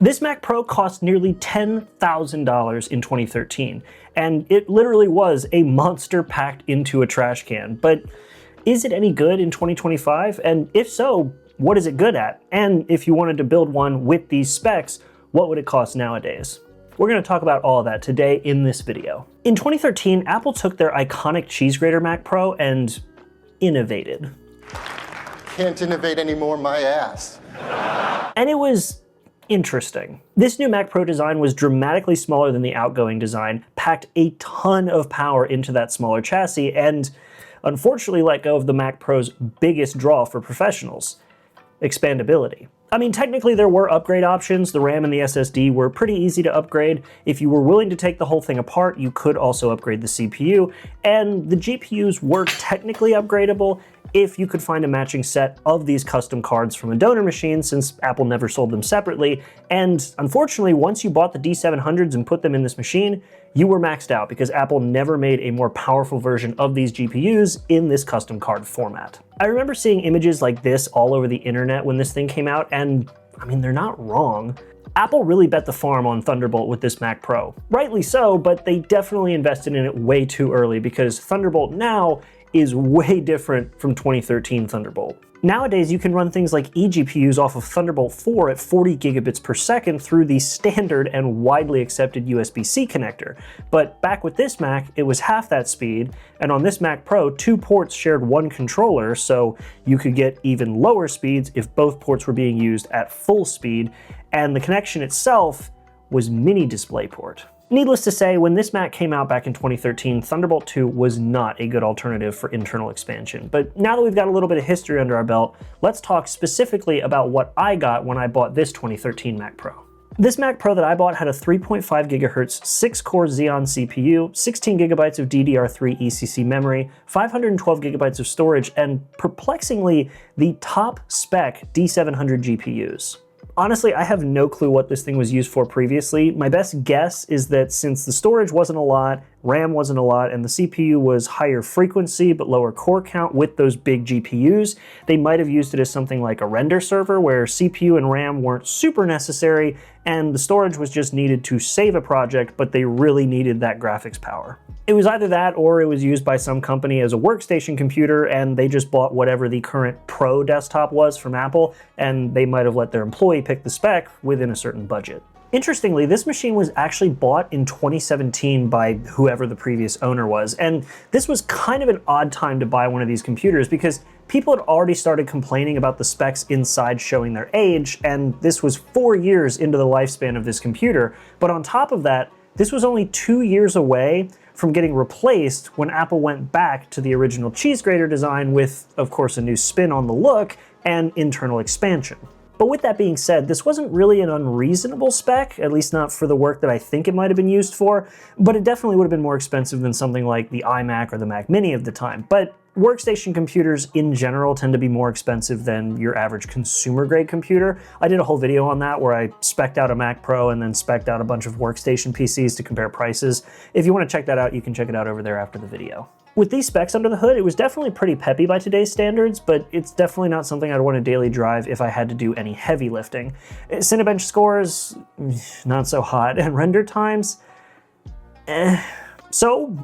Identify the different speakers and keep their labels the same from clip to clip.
Speaker 1: This Mac Pro cost nearly $10,000 in 2013, and it literally was a monster packed into a trash can. But is it any good in 2025? And if so, what is it good at? And if you wanted to build one with these specs, what would it cost nowadays? We're going to talk about all of that today in this video. In 2013, Apple took their iconic cheese grater Mac Pro and innovated.
Speaker 2: Can't innovate anymore, my ass.
Speaker 1: And it was interesting. This new Mac Pro design was dramatically smaller than the outgoing design, packed a ton of power into that smaller chassis, and unfortunately let go of the Mac Pro's biggest draw for professionals: expandability. I mean, technically there were upgrade options. The RAM and the SSD were pretty easy to upgrade. If you were willing to take the whole thing apart, you could also upgrade the CPU, and the GPUs were technically upgradable if you could find a matching set of these custom cards from a donor machine, since Apple never sold them separately. And unfortunately, once you bought the D700s and put them in this machine, you were maxed out because Apple never made a more powerful version of these GPUs in this custom card format. I remember seeing images like this all over the internet when this thing came out, and I mean, they're not wrong. Apple really bet the farm on Thunderbolt with this Mac Pro. Rightly so, but they definitely invested in it way too early because Thunderbolt now is way different from 2013 Thunderbolt. Nowadays, you can run things like eGPUs off of Thunderbolt 4 at 40 gigabits per second through the standard and widely accepted USB-C connector. But back with this Mac, it was half that speed, and on this Mac Pro, 2 ports shared one controller, so you could get even lower speeds if both ports were being used at full speed, and the connection itself was mini DisplayPort. Needless to say, when this Mac came out back in 2013, Thunderbolt 2 was not a good alternative for internal expansion. But now that we've got a little bit of history under our belt, let's talk specifically about what I got when I bought this 2013 Mac Pro. This Mac Pro that I bought had a 3.5 GHz 6-core Xeon CPU, 16 GB of DDR3 ECC memory, 512 GB of storage, and perplexingly, the top spec D700 GPUs. Honestly, I have no clue what this thing was used for previously. My best guess is that since the storage wasn't a lot, RAM wasn't a lot, and the CPU was higher frequency but lower core count with those big GPUs, they might have used it as something like a render server where CPU and RAM weren't super necessary and the storage was just needed to save a project, but they really needed that graphics power. It was either that or it was used by some company as a workstation computer and they just bought whatever the current Pro desktop was from Apple, and they might have let their employee pick the spec within a certain budget. Interestingly, this machine was actually bought in 2017 by whoever the previous owner was, and this was kind of an odd time to buy one of these computers because people had already started complaining about the specs inside showing their age, and this was 4 years into the lifespan of this computer. But on top of that, this was only 2 years away from getting replaced when Apple went back to the original cheese grater design with, of course, a new spin on the look and internal expansion. But with that being said, this wasn't really an unreasonable spec, at least not for the work that I think it might have been used for, but it definitely would have been more expensive than something like the iMac or the Mac Mini of the time. But workstation computers in general tend to be more expensive than your average consumer-grade computer. I did a whole video on that where I spec'd out a Mac Pro and then spec'd out a bunch of workstation PCs to compare prices. If you want to check that out, you can check it out over there after the video. With these specs under the hood, it was definitely pretty peppy by today's standards, but it's definitely not something I'd want to daily drive if I had to do any heavy lifting. Cinebench scores, not so hot, and render times, So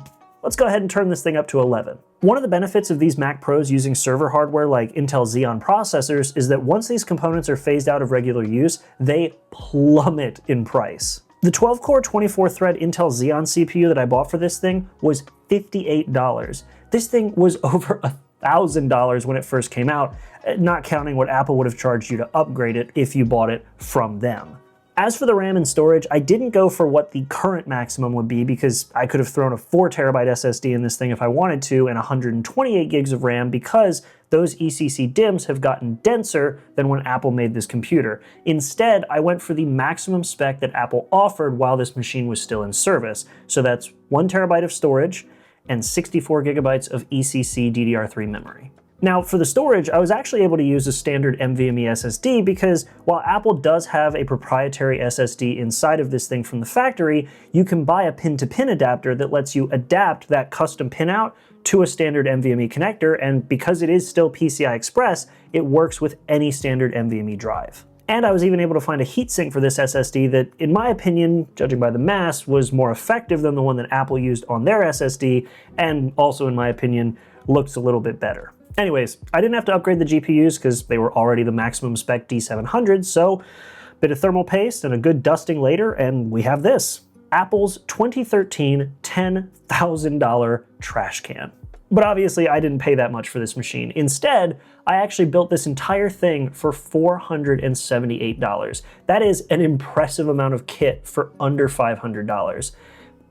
Speaker 1: let's go ahead and turn this thing up to 11. One of the benefits of these Mac Pros using server hardware like Intel Xeon processors is that once these components are phased out of regular use, they plummet in price. The 12-core 24-thread Intel Xeon CPU that I bought for this thing was $58. This thing was over $1,000 when it first came out, not counting what Apple would have charged you to upgrade it if you bought it from them. As for the RAM and storage, I didn't go for what the current maximum would be because I could have thrown a 4TB SSD in this thing if I wanted to and 128 gigs of RAM because those ECC DIMMs have gotten denser than when Apple made this computer. Instead, I went for the maximum spec that Apple offered while this machine was still in service. So that's 1TB of storage and 64 gigabytes of ECC DDR3 memory. Now, for the storage, I was actually able to use a standard NVMe SSD because while Apple does have a proprietary SSD inside of this thing from the factory, you can buy a pin-to-pin adapter that lets you adapt that custom pinout to a standard NVMe connector, and because it is still PCI Express, it works with any standard NVMe drive. And I was even able to find a heatsink for this SSD that, in my opinion, judging by the mass, was more effective than the one that Apple used on their SSD, and also, in my opinion, looks a little bit better. Anyways, I didn't have to upgrade the GPUs because they were already the maximum spec D700, so a bit of thermal paste and a good dusting later, and we have this. Apple's 2013 $10,000 trash can. But obviously I didn't pay that much for this machine. Instead, I actually built this entire thing for $478. That is an impressive amount of kit for under $500.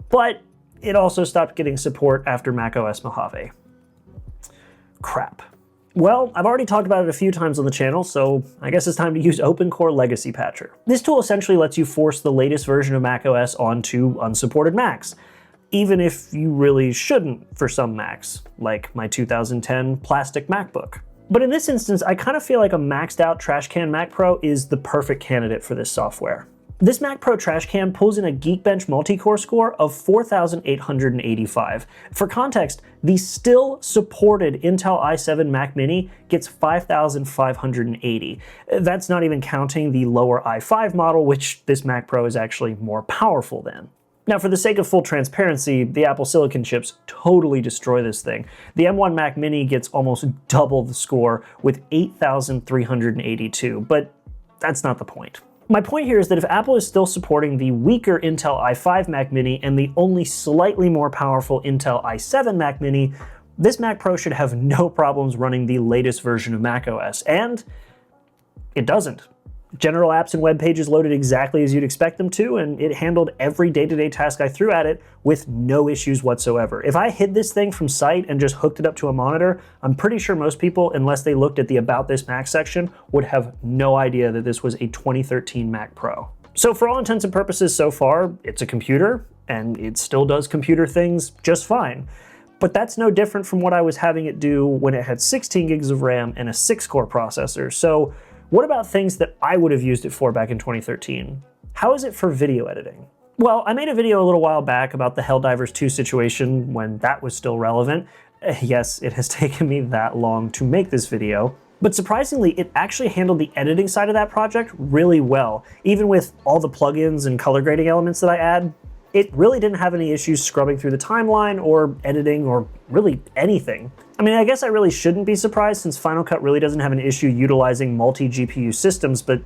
Speaker 1: But it also stopped getting support after macOS Mojave. Crap. Well, I've already talked about it a few times on the channel, so I guess it's time to use OpenCore Legacy Patcher. This tool essentially lets you force the latest version of macOS onto unsupported Macs, even if you really shouldn't for some Macs, like my 2010 plastic MacBook. But in this instance, I kind of feel like a maxed out Trashcan Mac Pro is the perfect candidate for this software. This Mac Pro Trashcan pulls in a Geekbench multi-core score of 4,885. For context, the still supported Intel i7 Mac Mini gets 5,580. That's not even counting the lower i5 model, which this Mac Pro is actually more powerful than. Now, for the sake of full transparency, the Apple Silicon chips totally destroy this thing. The M1 Mac Mini gets almost double the score with 8,382, but that's not the point. My point here is that if Apple is still supporting the weaker Intel i5 Mac Mini and the only slightly more powerful Intel i7 Mac Mini, this Mac Pro should have no problems running the latest version of macOS, and it doesn't. General apps and web pages loaded exactly as you'd expect them to, and it handled every day-to-day task I threw at it with no issues whatsoever. If I hid this thing from sight and just hooked it up to a monitor, I'm pretty sure most people, unless they looked at the About This Mac section, would have no idea that this was a 2013 Mac Pro. So for all intents and purposes so far, it's a computer, and it still does computer things just fine. But that's no different from what I was having it do when it had 16 gigs of RAM and a 6-core processor. So what about things that I would have used it for back in 2013? How is it for video editing? Well, I made a video a little while back about the Helldivers 2 situation when that was still relevant. Yes, it has taken me that long to make this video, but surprisingly, it actually handled the editing side of that project really well. Even with all the plugins and color grading elements that I add, it really didn't have any issues scrubbing through the timeline or editing or really anything. I mean, I guess I really shouldn't be surprised since Final Cut really doesn't have an issue utilizing multi-GPU systems, but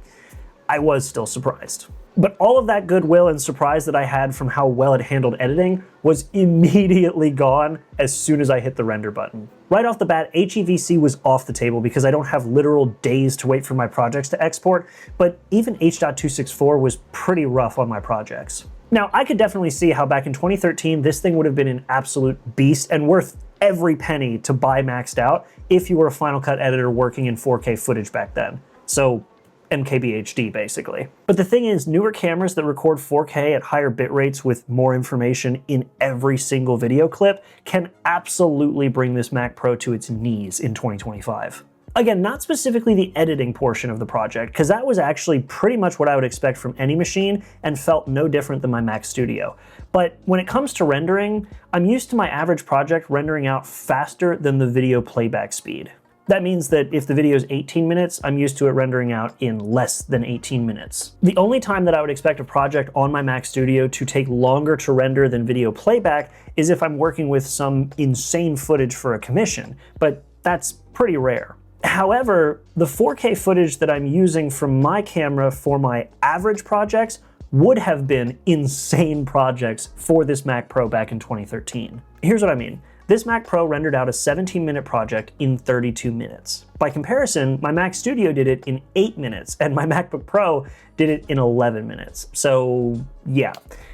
Speaker 1: I was still surprised. But all of that goodwill and surprise that I had from how well it handled editing was immediately gone as soon as I hit the render button. Right off the bat, HEVC was off the table because I don't have literal days to wait for my projects to export, but even H.264 was pretty rough on my projects. Now, I could definitely see how back in 2013, this thing would have been an absolute beast and worth every penny to buy maxed out if you were a Final Cut editor working in 4K footage back then. So MKBHD, basically. But the thing is, newer cameras that record 4K at higher bit rates with more information in every single video clip can absolutely bring this Mac Pro to its knees in 2025. Again, not specifically the editing portion of the project, because that was actually pretty much what I would expect from any machine and felt no different than my Mac Studio. But when it comes to rendering, I'm used to my average project rendering out faster than the video playback speed. That means that if the video is 18 minutes, I'm used to it rendering out in less than 18 minutes. The only time that I would expect a project on my Mac Studio to take longer to render than video playback is if I'm working with some insane footage for a commission, but that's pretty rare. However, the 4K footage that I'm using from my camera for my average projects would have been insane projects for this Mac Pro back in 2013. Here's what I mean. This Mac Pro rendered out a 17-minute project in 32 minutes. By comparison, my Mac Studio did it in 8 minutes, and my MacBook Pro did it in 11 minutes. So yeah,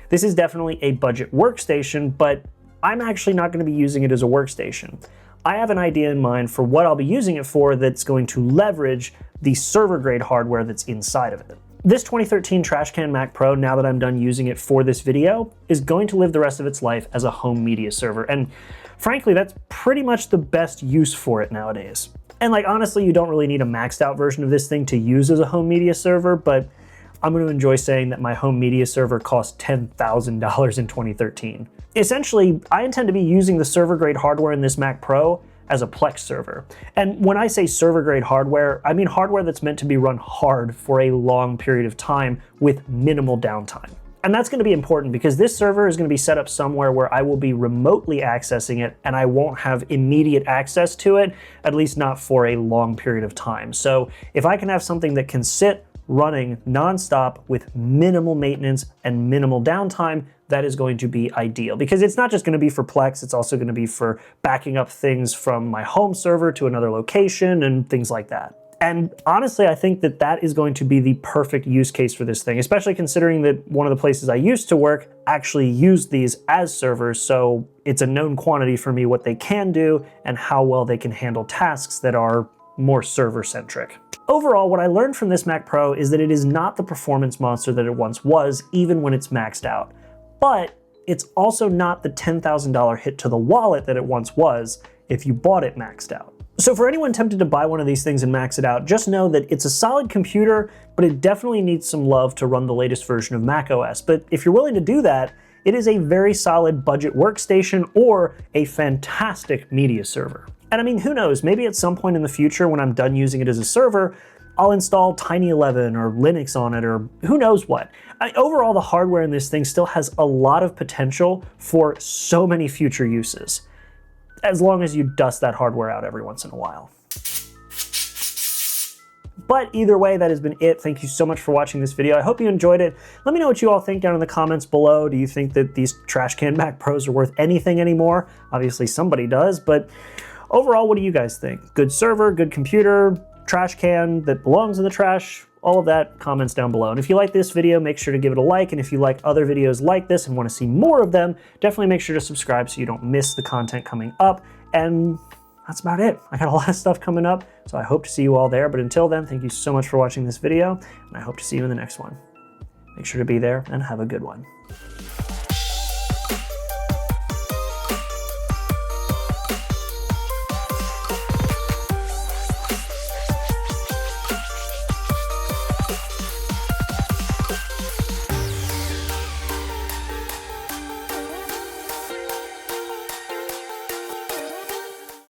Speaker 1: this is definitely a budget workstation, but I'm actually not going to be using it as a workstation. I have an idea in mind for what I'll be using it for that's going to leverage the server-grade hardware that's inside of it. This 2013 Trashcan Mac Pro, now that I'm done using it for this video, is going to live the rest of its life as a home media server, and frankly, that's pretty much the best use for it nowadays. And like, honestly, you don't really need a maxed out version of this thing to use as a home media server, but I'm going to enjoy saying that my home media server cost $10,000 in 2013. Essentially, I intend to be using the server-grade hardware in this Mac Pro as a Plex server. And when I say server grade hardware, I mean hardware that's meant to be run hard for a long period of time with minimal downtime. And that's going to be important because this server is going to be set up somewhere where I will be remotely accessing it and I won't have immediate access to it, at least not for a long period of time. So if I can have something that can sit running nonstop with minimal maintenance and minimal downtime, that is going to be ideal, because it's not just going to be for Plex, it's also going to be for backing up things from my home server to another location and things like that. And honestly, I think that that is going to be the perfect use case for this thing, especially considering that one of the places I used to work actually used these as servers, so it's a known quantity for me what they can do and how well they can handle tasks that are more server-centric. Overall, what I learned from this Mac Pro is that it is not the performance monster that it once was, even when it's maxed out. But it's also not the $10,000 hit to the wallet that it once was if you bought it maxed out. So for anyone tempted to buy one of these things and max it out, just know that it's a solid computer, but it definitely needs some love to run the latest version of macOS. But if you're willing to do that, it is a very solid budget workstation or a fantastic media server. And I mean, who knows, maybe at some point in the future when I'm done using it as a server, I'll install Tiny11 or Linux on it, or who knows what. Overall, the hardware in this thing still has a lot of potential for so many future uses, as long as you dust that hardware out every once in a while. But either way, that has been it. Thank you so much for watching this video. I hope you enjoyed it. Let me know what you all think down in the comments below. Do you think that these trash can Mac Pros are worth anything anymore? Obviously somebody does, but overall, what do you guys think? Good server, good computer, trash can that belongs in the trash? All of that, comments down below. And if you like this video, make sure to give it a like. And if you like other videos like this and want to see more of them, definitely make sure to subscribe so you don't miss the content coming up. And that's about it. I got a lot of stuff coming up, so I hope to see you all there. But until then, thank you so much for watching this video, and I hope to see you in the next one. Make sure to be there and have a good one.